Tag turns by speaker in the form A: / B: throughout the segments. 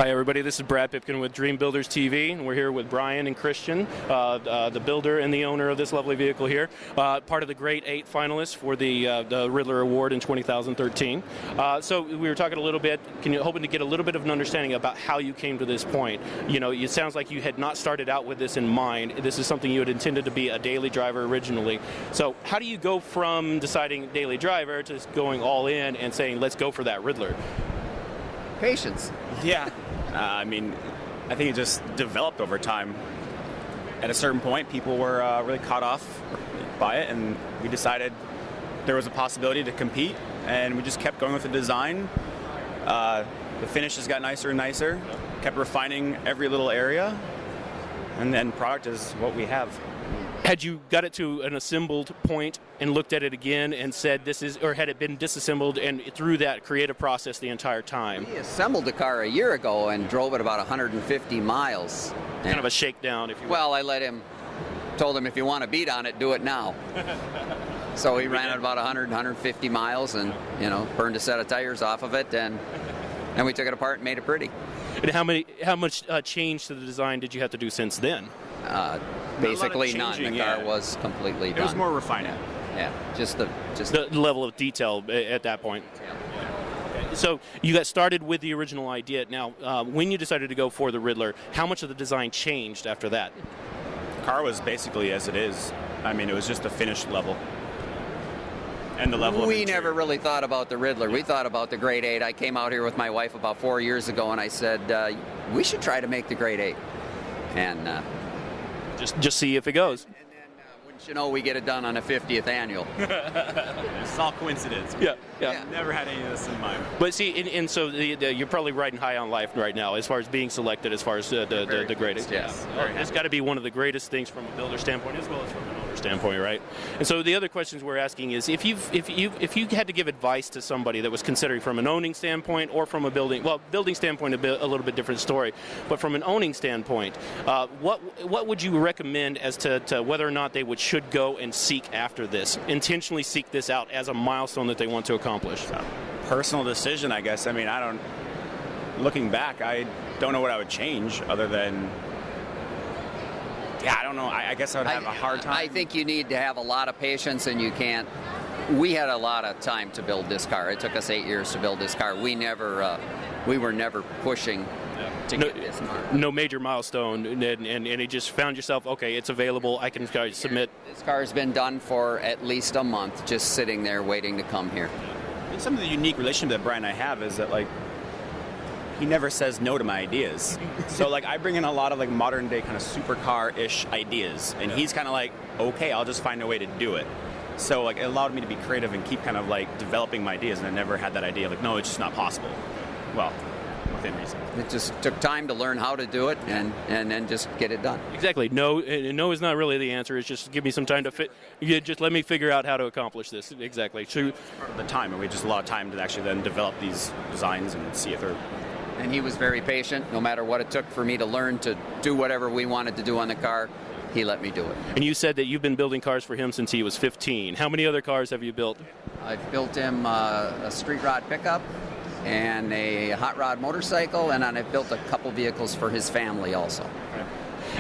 A: Hi everybody, this is Brad Pipkin with Dream Builders TV, and we're here with Brian and Christian, the builder and the owner of this lovely vehicle here, part of the Great 8 finalists for the Riddler Award in 2013. So we were talking a little bit, hoping to get a little bit of an understanding about how you came to this point. You know, it sounds like you had not started out with this in mind. This is something you had intended to be a daily driver originally. So how do you go from deciding daily driver to going all in and saying, let's go for that Riddler?
B: Patience.
C: Yeah. I mean, I think it just developed over time. At a certain point, people were really caught off by it, and we decided there was a possibility to compete, and we just kept going with the design. The finishes got nicer and nicer, kept refining every little area, and then product is what we have.
A: Had you got it to an assembled point and looked at it again and said this is, or had it been disassembled and through that creative process the entire time?
B: We assembled the car a year ago and drove it about 150 miles.
A: Kind of a shakedown, if you will.
B: Well, told him if you want to beat on it, do it now. So he ran it about 150 miles and, burned a set of tires off of it, and we took it apart and made it pretty.
A: And how much change to the design did you have to do since then?
B: Basically none. The car was completely done.
C: It was more refining.
B: Yeah, just the
A: level of detail at that point.
B: Yeah.
A: So you got started with the original idea. Now, when you decided to go for the Riddler, how much of the design changed after that?
C: The car was basically as it is. I mean, it was just a finished level. And the level
B: we never really thought about the Riddler. We thought about the Great 8. I came out here with my wife about 4 years ago, and I said, we should try to make the Great 8. And
A: just see if it goes.
B: And then, wouldn't you know, we get it done on a 50th annual.
C: It's all coincidence.
A: Yeah.
C: Never had any of this in mind.
A: But see, and so you're probably riding high on life right now as far as being selected, as far as the greatest.
B: Yes.
A: It's got to be one of the greatest things from a builder standpoint as well as from an owner standpoint, right? And so the other questions we're asking is if you had to give advice to somebody that was considering from an owning standpoint or from a building standpoint, a little bit different story, but from an owning standpoint, what would you recommend as to whether or not they should go and seek after this, intentionally seek this out as a milestone that they want to accomplish?
C: Personal decision, I guess. I mean, looking back, I don't know what I would change other than, I don't know. I guess I would have a hard time.
B: I think you need to have a lot of patience, and you can't. We had a lot of time to build this car. It took us 8 years to build this car. We were never pushing to get this car.
A: No major milestone, and you just found yourself, okay, it's available, I can submit.
B: This car's been done for at least a month, just sitting there waiting to come here.
C: And some of the unique relationship that Brian and I have is that, he never says no to my ideas. So, I bring in a lot of, modern day kind of supercar-ish ideas, and he's kind of okay, I'll just find a way to do it. So, it allowed me to be creative and keep kind of, developing my ideas, and I never had that idea no, it's just not possible. Well, within reason.
B: It just took time to learn how to do it and then just get it done.
A: Exactly. No is not really the answer. It's just give me some time to just let me figure out how to accomplish this. Exactly. So,
C: part of the time, and we had just a lot of time to actually then develop these designs and see it through.
B: And he was very patient. No matter what it took for me to learn to do whatever we wanted to do on the car, he let me do it.
A: And you said that you've been building cars for him since he was 15. How many other cars have you built?
B: I've built him a street rod pickup and a hot rod motorcycle, and I've built a couple vehicles for his family also.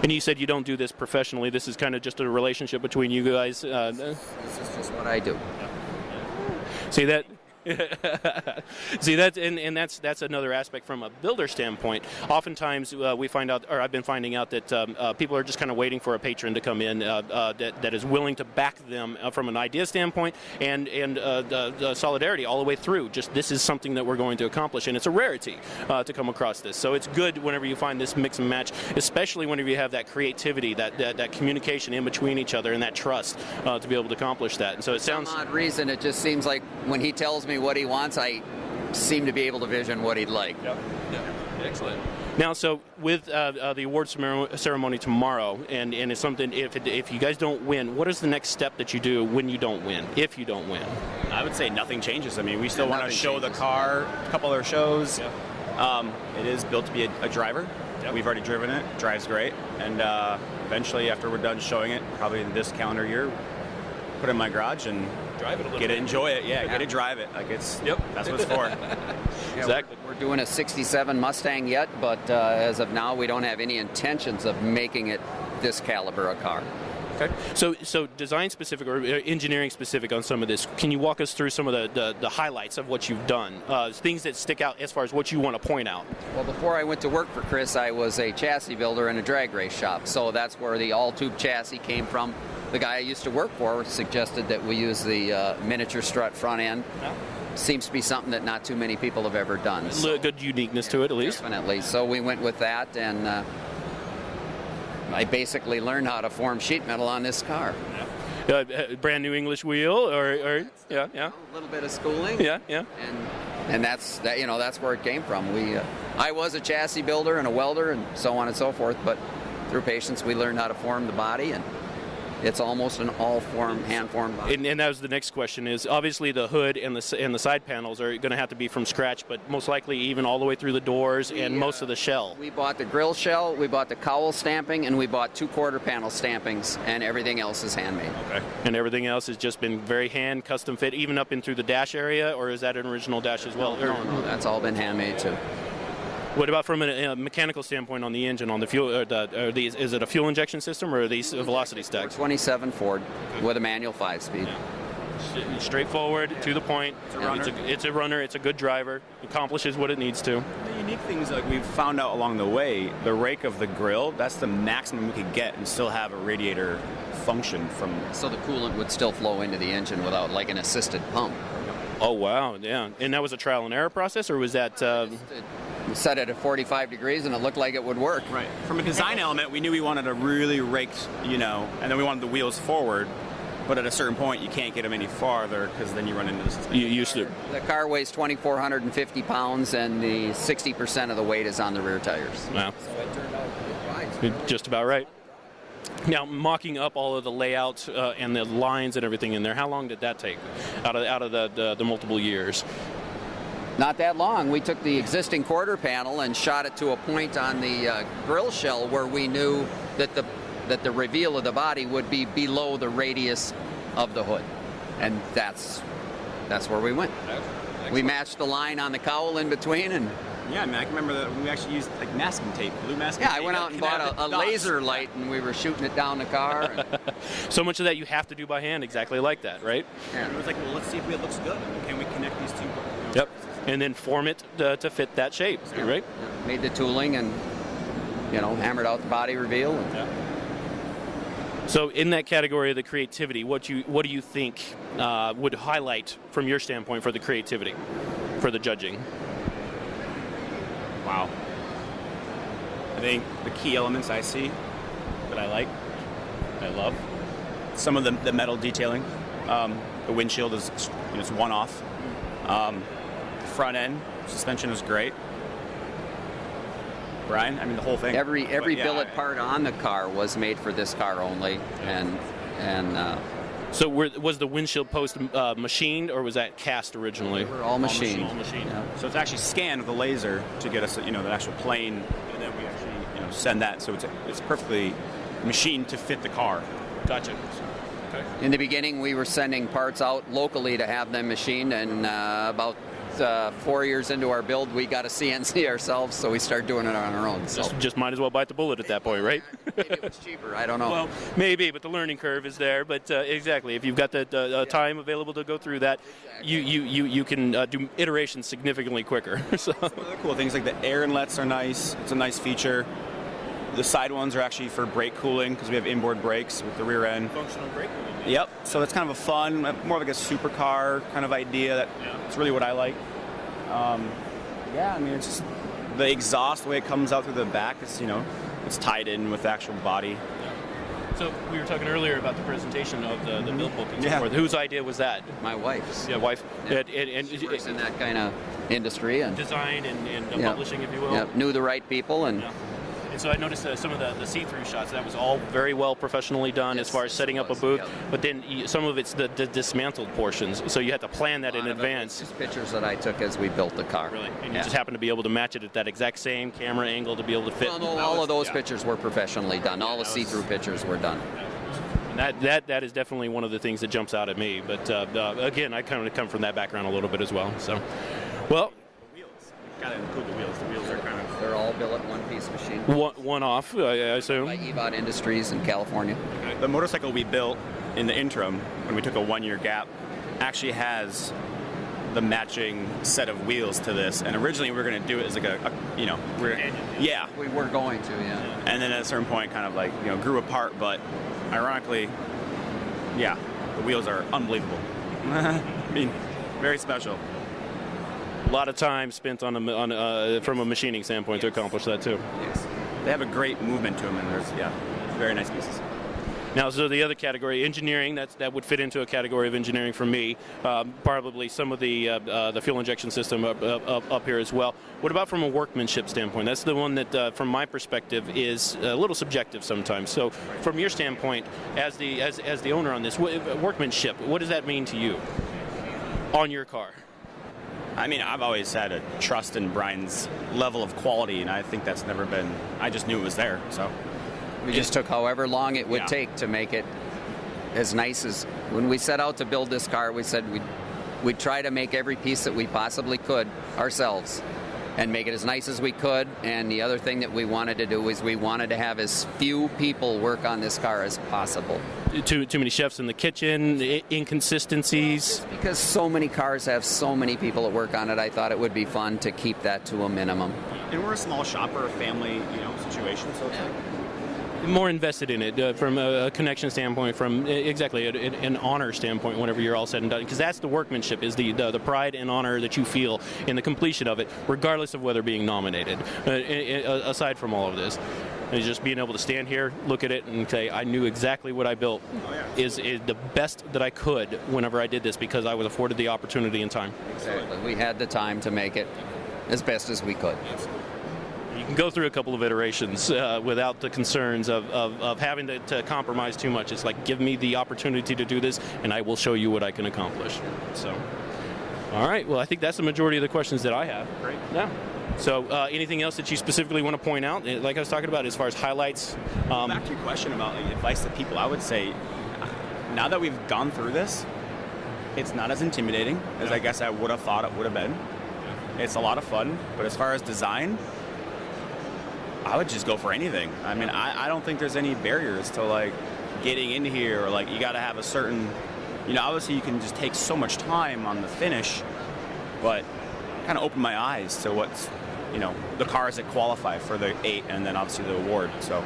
A: And you said you don't do this professionally. This is kind of just a relationship between you guys.
B: This is just what I do.
A: See that? See that's another aspect from a builder standpoint. Oftentimes we find out, or I've been finding out that people are just kind of waiting for a patron to come in that is willing to back them from an idea standpoint and the solidarity all the way through. Just this is something that we're going to accomplish, and it's a rarity to come across this. So it's good whenever you find this mix and match, especially whenever you have that creativity, that communication in between each other, and that trust to be able to accomplish that. And so it sounds.
B: For some odd reason, it just seems like when he tells me what he wants, I seem to be able to vision what he'd like.
A: Yep. Excellent. Now, so with the award ceremony tomorrow, and it's something, if you guys don't win, what is the next step that you do when you don't win, if you don't win?
C: I would say nothing changes. I mean, we still want to show the car, a couple other shows. Yeah. It is built to be a driver. Yep. We've already driven it. Drives great. And eventually, after we're done showing it, probably in this calendar year, put it in my garage and
A: drive it a little
C: get
A: bit.
C: to enjoy it. Yeah, get to drive it. That's what it's for.
B: Yeah,
A: Exactly.
B: We're doing a 67 Mustang yet, but as of now, we don't have any intentions of making it this caliber of car.
A: Okay. So design specific or engineering specific on some of this. Can you walk us through some of the highlights of what you've done? Things that stick out as far as what you want to point out.
B: Well, before I went to work for Chris, I was a chassis builder in a drag race shop. So that's where the all-tube chassis came from. The guy I used to work for suggested that we use the miniature strut front end.
A: Yeah.
B: Seems to be something that not too many people have ever done. So
A: Good uniqueness to it, at least.
B: definitely. So we went with that, and I basically learned how to form sheet metal on this car.
A: Brand new English wheel, or yeah.
B: A little bit of schooling.
A: Yeah.
B: And that's where it came from. I was a chassis builder and a welder and so on and so forth, but through patience we learned how to form the body, and it's almost an all-form, hand-formed body.
A: And that was the next question. Is obviously the hood and the side panels are going to have to be from scratch, but most likely even all the way through the doors and most of the shell.
B: We bought the grill shell, we bought the cowl stamping, and we bought 2 quarter panel stampings, and everything else is handmade.
A: Okay. And everything else has just been very hand custom fit, even up in through the dash area, or is that an original dash as well?
B: No, that's all been handmade too.
A: What about from a mechanical standpoint on the engine, on the fuel? Is it a fuel injection system, or are these velocity stacks?
B: 27 Ford with a manual 5-speed.
A: Yeah. Straightforward, to the point. It's a runner. It's a good driver. Accomplishes what it needs to.
C: The unique things like we've found out along the way, the rake of the grill, that's the maximum we could get and still have a radiator function from.
B: So the coolant would still flow into the engine without like an assisted pump.
A: Oh wow, yeah. And that was a trial and error process, or was that?
B: Set it at 45 degrees and it looked like it would work.
C: Right. From a design element, we knew we wanted a really raked, and then we wanted the wheels forward. But at a certain point, you can't get them any farther because then you run into the suspension.
A: You used to.
B: The car weighs 2,450 pounds, and the 60% of the weight is on the rear tires.
A: Wow.
B: So it turned out good.
A: Just about right. Now, mocking up all of the layouts and the lines and everything in there, how long did that take out of the multiple years?
B: Not that long. We took the existing quarter panel and shot it to a point on the grill shell where we knew that the reveal of the body would be below the radius of the hood, and that's where we went. Excellent. We matched the line on the cowl in between, and
C: yeah, I mean, I can remember that we actually used like masking tape, blue masking tape.
B: Yeah, I went out and bought a laser light, and we were shooting it down the car.
A: So much of that you have to do by hand, exactly like that, right?
C: Yeah. And it was like, well, let's see if it looks good. Can we connect these two?
A: Yep. And then form it to fit that shape, right?
B: Yeah. Made the tooling and, hammered out the body reveal.
A: Yeah. So in that category of the creativity, what do you think would highlight from your standpoint for the creativity, for the judging?
C: Wow. I think the key elements I see that I like, I love, some of the metal detailing. The windshield is it's one-off. Front end suspension is great. Brian, I mean the whole thing.
B: Every billet part on the car was made for this car only, and
A: so was the windshield post machined, or was that cast originally?
B: They were all machined.
A: All machined.
B: Yeah.
C: So it's actually scanned with a laser to get us, the actual plane, and then we actually, send that. So it's perfectly machined to fit the car.
A: Gotcha. Okay.
B: In the beginning, we were sending parts out locally to have them machined, and about 4 years into our build, we got a CNC ourselves, so we started doing it on our own. So
A: just might as well bite the bullet at that point, right?
B: Maybe it was cheaper. I don't know.
A: Well, maybe, but the learning curve is there. But exactly, if you've got the time available to go through that, you can do iterations significantly quicker. So
C: some other cool things like the air inlets are nice. It's a nice feature. The side ones are actually for brake cooling because we have inboard brakes with the rear end.
A: Functional brake cooling.
C: Yep. So that's kind of a fun, more like a supercar kind of idea. It's really what I like. I mean, it's just the exhaust, the way it comes out through the back is, it's tied in with the actual body.
A: Yeah. So we were talking earlier about the presentation of the build book and so forth. Whose idea was that?
B: My wife's.
A: Yeah, wife.
B: Yeah. And she works in that kind of industry and
A: design and publishing, if you will.
B: Yeah, knew the right people and.
A: Yeah. And so I noticed some of the see-through shots. That was all very well professionally done as far as setting up a booth. Yeah. But then some of it's the dismantled portions, so you had to plan that in advance.
B: Just pictures that I took as we built the car.
A: Really, and you just happened to be able to match it at that exact same camera angle to be able to fit.
B: Well, no, all of those pictures were professionally done. All the see-through pictures were done.
A: And that is definitely one of the things that jumps out at me. But again, I kind of come from that background a little bit as well. So, well.
C: Got it in
B: billet one-piece machine.
A: One off, I assume.
B: By EVOT Industries in California.
C: The motorcycle we built in the interim, when we took a 1-year gap, actually has the matching set of wheels to this. And originally we were going to do it as like yeah.
B: We were going to, yeah.
C: And then at a certain point, kind of like grew apart. But ironically, yeah, the wheels are unbelievable. I mean, very special.
A: A lot of time spent from a machining standpoint to accomplish that too.
C: Yes. They have a great movement to them, and there's very nice pieces.
A: Now, so the other category, engineering, that would fit into a category of engineering for me. Probably some of the fuel injection system up here as well. What about from a workmanship standpoint? That's the one that, from my perspective, is a little subjective sometimes. So, from your standpoint, as the owner on this, workmanship, what does that mean to you on your car?
C: I mean, I've always had a trust in Brian's level of quality, and I think that's never been. I just knew it was there, so.
B: We just took however long it would take to make it as nice as. When we set out to build this car, we said we'd try to make every piece that we possibly could ourselves and make it as nice as we could. And the other thing that we wanted to do is we wanted to have as few people work on this car as possible.
A: Too many chefs in the kitchen, inconsistencies.
B: Because so many cars have so many people that work on it, I thought it would be fun to keep that to a minimum.
C: And we're a small shop or a family, situation, so it's like
A: more invested in it from a connection standpoint, from exactly an honor standpoint whenever you're all said and done, because that's the workmanship, is the pride and honor that you feel in the completion of it, regardless of whether being nominated. Aside from all of this, is just being able to stand here, look at it, and say, I knew exactly what I built is the best that I could whenever I did this, because I was afforded the opportunity and time.
B: Exactly. We had the time to make it as best as we could.
A: You can go through a couple of iterations without the concerns of having to compromise too much. It's like, give me the opportunity to do this, and I will show you what I can accomplish. So, all right. Well, I think that's the majority of the questions that I have.
C: great.
A: Yeah. So, anything else that you specifically want to point out, like I was talking about, as far as highlights?
C: Back to your question about advice to people, I would say, now that we've gone through this, it's not as intimidating as I guess I would have thought it would have been. It's a lot of fun, but as far as design, I would just go for anything. I mean, I don't think there's any barriers to like getting in here, or like you got to have a certain, obviously you can just take so much time on the finish, but kind of open my eyes to what's, the cars that qualify for the 8 and then obviously the award. So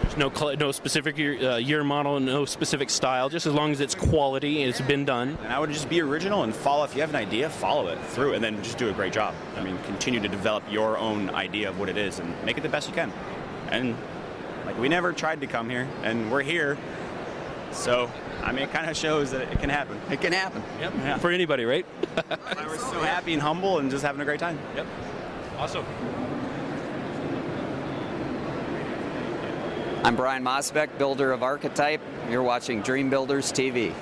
A: there's no specific year model, no specific style, just as long as it's quality and it's been done.
C: And I would just be original and follow. If you have an idea, follow it through, and then just do a great job. I mean, continue to develop your own idea of what it is and make it the best you can. And like, we never tried to come here, and we're here. So, I mean, it kind of shows that it can happen.
B: It can happen.
A: Yep.
C: Yeah.
A: For anybody, right?
C: We're so happy and humble and just having a great time.
A: Yep. Awesome.
B: I'm Brian Mosbeck, builder of Archetype. You're watching Dream Builders TV.